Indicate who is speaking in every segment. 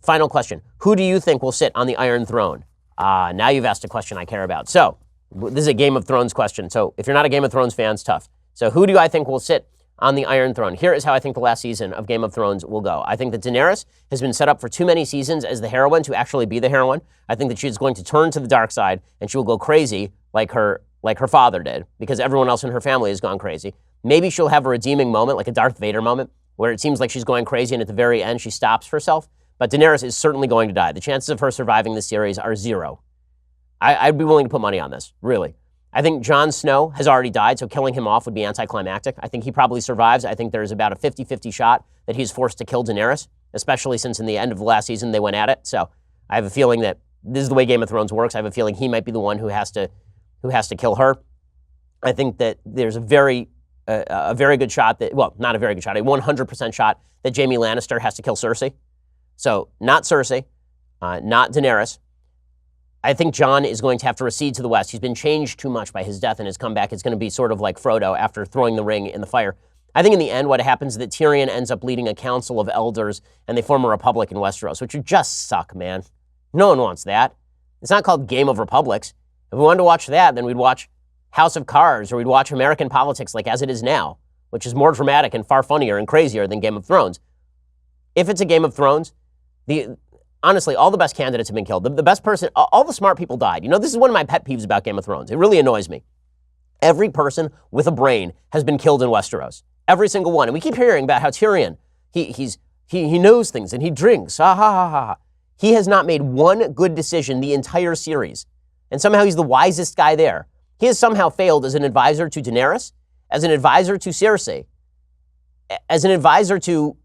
Speaker 1: final question. Who do you think will sit on the Iron Throne? Now you've asked a question I care about. So this is a Game of Thrones question. So if you're not a Game of Thrones fan, it's tough. So who do I think will sit on the Iron Throne? Here is how I think the last season of Game of Thrones will go. I think that Daenerys has been set up for too many seasons as the heroine to actually be the heroine. I think that she's going to turn to the dark side and she will go crazy like her father did, because everyone else in her family has gone crazy. Maybe she'll have a redeeming moment, like a Darth Vader moment, where it seems like she's going crazy and at the very end she stops herself. But Daenerys is certainly going to die. The chances of her surviving this series are 0. I'd be willing to put money on this, really. I think Jon Snow has already died, so killing him off would be anticlimactic. I think he probably survives. I think there's about a 50-50 shot that he's forced to kill Daenerys, especially since in the end of the last season they went at it. So I have a feeling that this is the way Game of Thrones works. I have a feeling he might be the one who has to kill her. I think that there's a very good shot that, well, not a very good shot, a 100% shot that Jaime Lannister has to kill Cersei. So not Cersei, not Daenerys. I think Jon is going to have to recede to the west. He's been changed too much by his death and his comeback. It's going to be sort of like Frodo after throwing the ring in the fire. I think in the end what happens is that Tyrion ends up leading a council of elders and they form a republic in Westeros, which would just suck, man. No one wants that. It's not called Game of Republics. If we wanted to watch that, then we'd watch House of Cards, or we'd watch American politics like as it is now, which is more dramatic and far funnier and crazier than Game of Thrones. If it's a Game of Thrones, honestly, all the best candidates have been killed. The best person, all the smart people died. You know, this is one of my pet peeves about Game of Thrones. It really annoys me. Every person with a brain has been killed in Westeros. Every single one. And we keep hearing about how Tyrion, he knows things and he drinks. Ha ha ha ha. He has not made one good decision the entire series. And somehow he's the wisest guy there. He has somehow failed as an advisor to Daenerys, as an advisor to Cersei, as an advisor to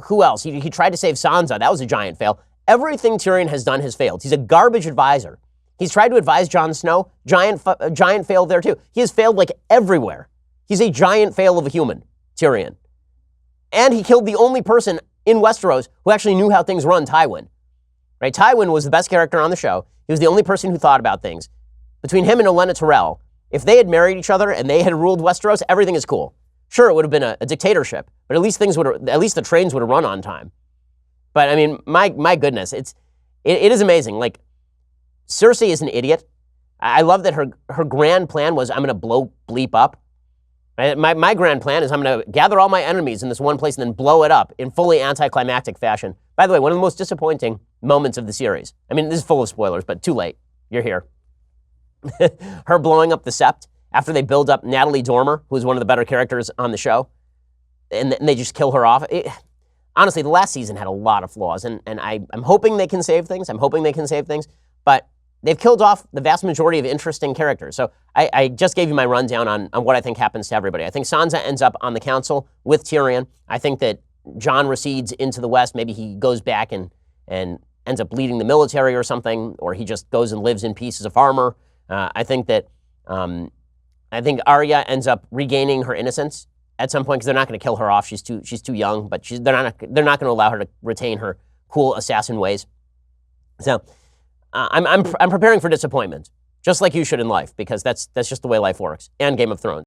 Speaker 1: who else? He tried to save Sansa. That was a giant fail. Everything Tyrion has done has failed. He's a garbage advisor. He's tried to advise Jon Snow. Giant fail there too. He has failed like everywhere. He's a giant fail of a human, Tyrion. And he killed the only person in Westeros who actually knew how things run, Tywin. Right? Tywin was the best character on the show. He was the only person who thought about things. Between him and Olenna Tyrell, if they had married each other and they had ruled Westeros, everything is cool. Sure, it would have been a dictatorship, but at least the trains would have run on time. But I mean, my goodness, it is amazing. Like, Cersei is an idiot. I love that her grand plan was, I'm going to blow bleep up. Right? My grand plan is I'm going to gather all my enemies in this one place and then blow it up in fully anticlimactic fashion. By the way, one of the most disappointing moments of the series. I mean, this is full of spoilers, but too late. You're here. Her blowing up the Sept after they build up Natalie Dormer, who is one of the better characters on the show, and they just kill her off. Honestly, the last season had a lot of flaws, and I'm hoping they can save things. But they've killed off the vast majority of interesting characters. So I just gave you my rundown on what I think happens to everybody. I think Sansa ends up on the council with Tyrion. I think that Jon recedes into the west. Maybe he goes back and ends up leading the military or something, or he just goes and lives in peace as a farmer. I think Arya ends up regaining her innocence at some point because they're not going to kill her off. She's too young, but they're not going to allow her to retain her cool assassin ways. So I'm preparing for disappointment, just like you should in life, because that's just the way life works. And Game of Thrones.